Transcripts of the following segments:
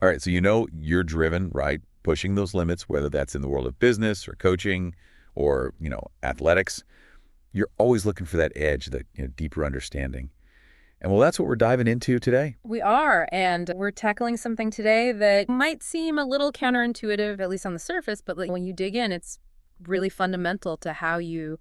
All right, so you know you're driven, right? Pushing those limits, whether that's in the world of business or coaching or, athletics. You're always looking for that edge, that deeper understanding. And well, that's what we're diving into today. We are, and we're tackling something today that might seem a little counterintuitive, at least on the surface, but like when you dig in, it's really fundamental to how you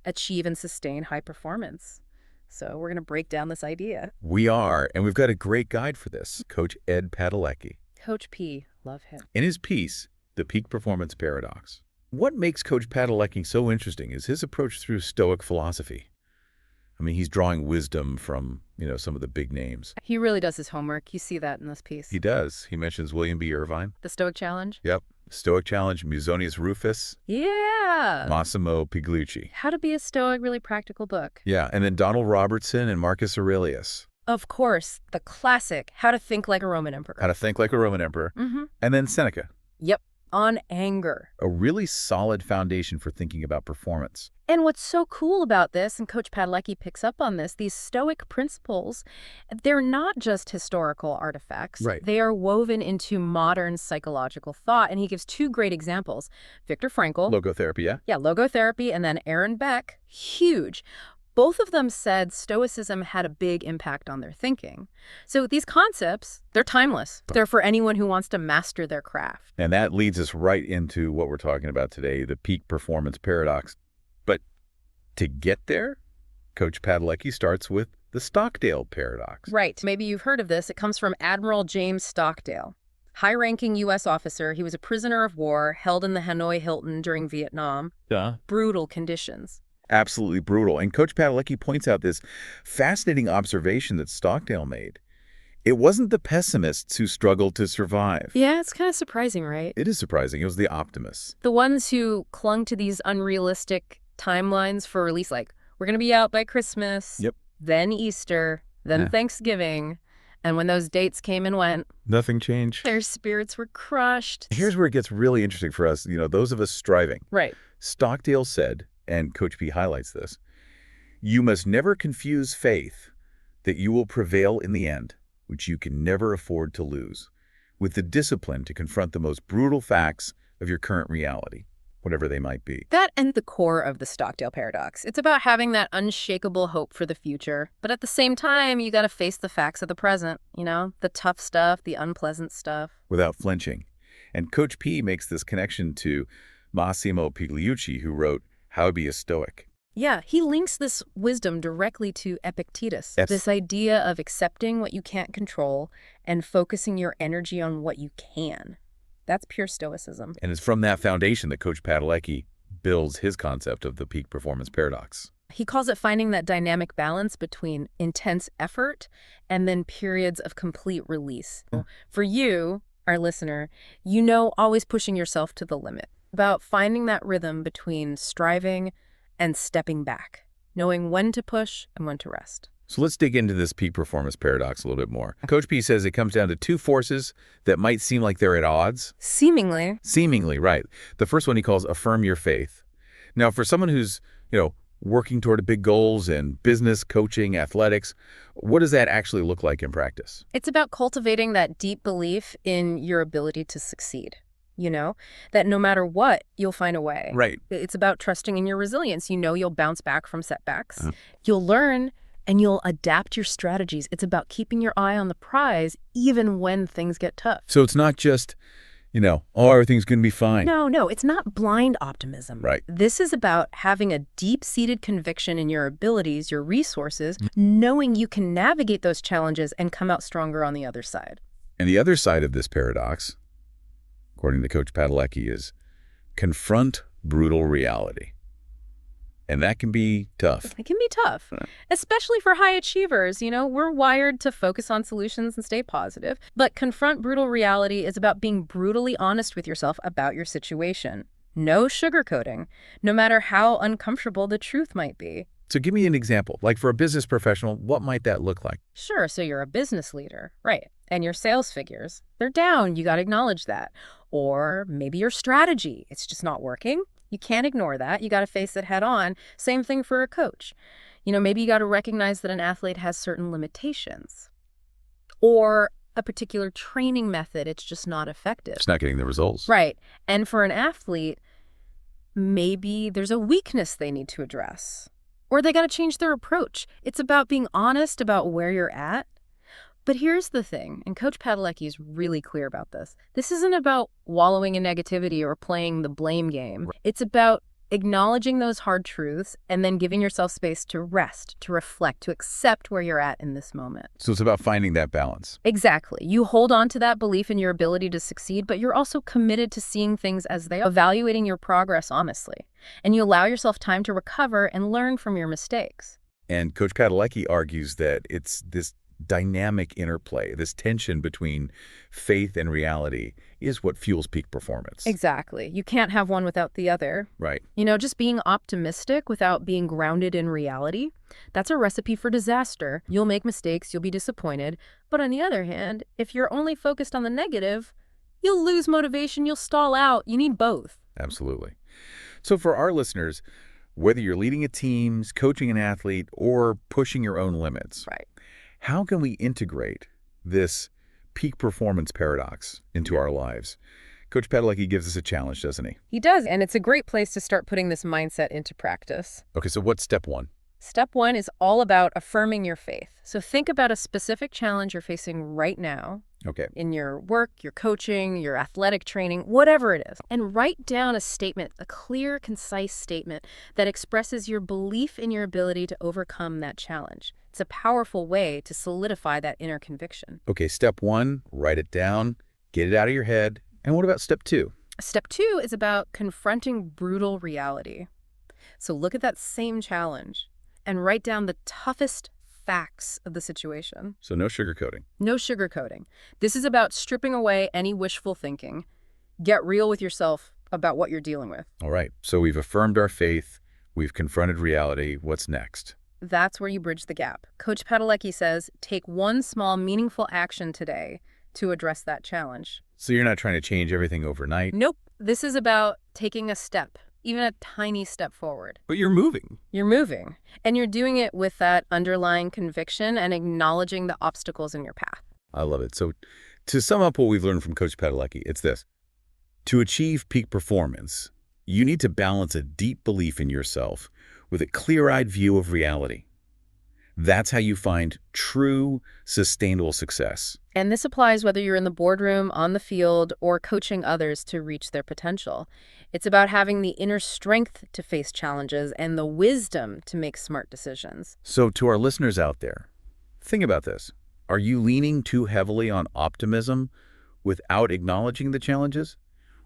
achieve and sustain high performance. So we're going to break down this idea. We are, and we've got a great guide for this, Coach Ed Padalecki. Coach P, love him. In his piece, The Peak Performance Paradox. What makes Coach Padalecki so interesting is his approach through Stoic philosophy. I mean, he's drawing wisdom from, some of the big names. He really does his homework. You see that in this piece. He does. He mentions William B. Irvine. The Stoic Challenge? Yep. Stoic Challenge, Musonius Rufus. Yeah. Massimo Pigliucci. How to Be a Stoic, really practical book. Yeah, and then Donald Robertson and Marcus Aurelius. Of course, the classic, How to Think Like a Roman Emperor. How to Think Like a Roman Emperor. And then Seneca. Yep, on anger. A really solid foundation for thinking about performance. And what's so cool about this, and Coach Padalecki picks up on this, these Stoic principles, they're not just historical artifacts. Right. They are woven into modern psychological thought. And he gives two great examples. Viktor Frankl. Logotherapy, yeah? Yeah, logotherapy, and then Aaron Beck, huge. Both of them said Stoicism had a big impact on their thinking. So these concepts, they're timeless. They're for anyone who wants to master their craft. And that leads us right into what we're talking about today, the peak performance paradox. But to get there, Coach Padalecki starts with the Stockdale Paradox. Right. Maybe you've heard of this. It comes from Admiral James Stockdale. High-ranking U.S. officer. He was a prisoner of war held in the Hanoi Hilton during Vietnam. Yeah. Brutal conditions. Absolutely brutal. And Coach Padalecki points out this fascinating observation that Stockdale made. It wasn't the pessimists who struggled to survive. Yeah, it's kind of surprising, right? It is surprising. It was the optimists. The ones who clung to these unrealistic timelines for release, like, we're going to be out by Christmas, Yep. Then Easter, then Thanksgiving. And when those dates came and went, nothing changed. Their spirits were crushed. Here's where it gets really interesting for us, those of us striving. Right. Stockdale said, and Coach P highlights this, you must never confuse faith that you will prevail in the end, which you can never afford to lose, with the discipline to confront the most brutal facts of your current reality, whatever they might be. That and the core of the Stockdale Paradox. It's about having that unshakable hope for the future. But at the same time, you got to face the facts of the present, the tough stuff, the unpleasant stuff. Without flinching. And Coach P makes this connection to Massimo Pigliucci, who wrote How to Be a Stoic. Yeah, he links this wisdom directly to Epictetus, Yes. this idea of accepting what you can't control and focusing your energy on what you can. That's pure Stoicism. And it's from that foundation that Coach Padalecki builds his concept of the peak performance paradox. He calls it finding that dynamic balance between intense effort and then periods of complete release. For you, our listener, always pushing yourself to the limit. About finding that rhythm between striving and stepping back, knowing when to push and when to rest. So let's dig into this peak performance paradox a little bit more. Coach P says it comes down to two forces that might seem like they're at odds. Seemingly. Seemingly, right. The first one he calls affirm your faith. Now, for someone who's, working toward big goals in business, coaching, athletics, what does that actually look like in practice? It's about cultivating that deep belief in your ability to succeed. That no matter what, you'll find a way. Right. It's about trusting in your resilience. You'll bounce back from setbacks. You'll learn and you'll adapt your strategies. It's about keeping your eye on the prize even when things get tough. So it's not just, everything's going to be fine. No, it's not blind optimism. Right. This is about having a deep-seated conviction in your abilities, your resources, knowing you can navigate those challenges and come out stronger on the other side. And the other side of this paradox, according to Coach Padalecki, is confront brutal reality. And that can be tough. It can be tough, especially for high achievers. We're wired to focus on solutions and stay positive. But confront brutal reality is about being brutally honest with yourself about your situation. No sugarcoating, no matter how uncomfortable the truth might be. So give me an example. Like for a business professional, what might that look like? Sure, so you're a business leader, right? And your sales figures, they're down. You got to acknowledge that. Or maybe your strategy, it's just not working. You can't ignore that. You got to face it head on. Same thing for a coach. Maybe you got to recognize that an athlete has certain limitations. Or a particular training method, it's just not effective. It's not getting the results. Right. And for an athlete, maybe there's a weakness they need to address, or they got to change their approach. It's about being honest about where you're at. But here's the thing, and Coach Padalecki is really clear about this. This isn't about wallowing in negativity or playing the blame game. Right. It's about acknowledging those hard truths and then giving yourself space to rest, to reflect, to accept where you're at in this moment. So it's about finding that balance. Exactly. You hold on to that belief in your ability to succeed, but you're also committed to seeing things as they are, evaluating your progress honestly. And you allow yourself time to recover and learn from your mistakes. And Coach Padalecki argues that it's this dynamic interplay, this tension between faith and reality is what fuels peak performance. Exactly. You can't have one without the other. Right. Just being optimistic without being grounded in reality, that's a recipe for disaster. You'll make mistakes, you'll be disappointed. But on the other hand, if you're only focused on the negative, you'll lose motivation, you'll stall out. You need both. Absolutely. So for our listeners, whether you're leading a team, coaching an athlete, or pushing your own limits, Right. how can we integrate this peak performance paradox into our lives? Coach Padalecki gives us a challenge, doesn't he? He does, and it's a great place to start putting this mindset into practice. Okay, so what's step one? Step one is all about affirming your faith. So think about a specific challenge you're facing right now Okay. in your work, your coaching, your athletic training, whatever it is, and write down a statement, a clear, concise statement that expresses your belief in your ability to overcome that challenge. It's a powerful way to solidify that inner conviction. Okay, step one, write it down, get it out of your head. And what about step two? Step two is about confronting brutal reality. So look at that same challenge and write down the toughest facts of the situation. So no sugarcoating. No sugarcoating. This is about stripping away any wishful thinking. Get real with yourself about what you're dealing with. All right, so we've affirmed our faith, we've confronted reality. What's next? That's where you bridge the gap. Coach Padalecki says, take one small, meaningful action today to address that challenge. So you're not trying to change everything overnight? Nope. This is about taking a step, even a tiny step forward. But you're moving. You're moving, and you're doing it with that underlying conviction and acknowledging the obstacles in your path. I love it. So to sum up what we've learned from Coach Padalecki, it's this. To achieve peak performance, you need to balance a deep belief in yourself with a clear-eyed view of reality. That's how you find true, sustainable success. And this applies whether you're in the boardroom, on the field, or coaching others to reach their potential. It's about having the inner strength to face challenges and the wisdom to make smart decisions. So to our listeners out there, think about this. Are you leaning too heavily on optimism without acknowledging the challenges?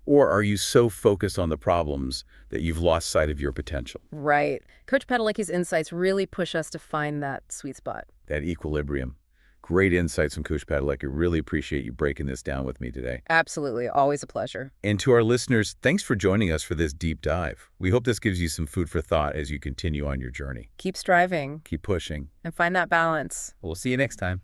Or are you so focused on the problems that you've lost sight of your potential? Right. Coach Padalecki's insights really push us to find that sweet spot. That equilibrium. Great insights from Coach Padalecki. Really appreciate you breaking this down with me today. Absolutely. Always a pleasure. And to our listeners, thanks for joining us for this deep dive. We hope this gives you some food for thought as you continue on your journey. Keep striving Keep pushing. and find that balance. We'll see you next time.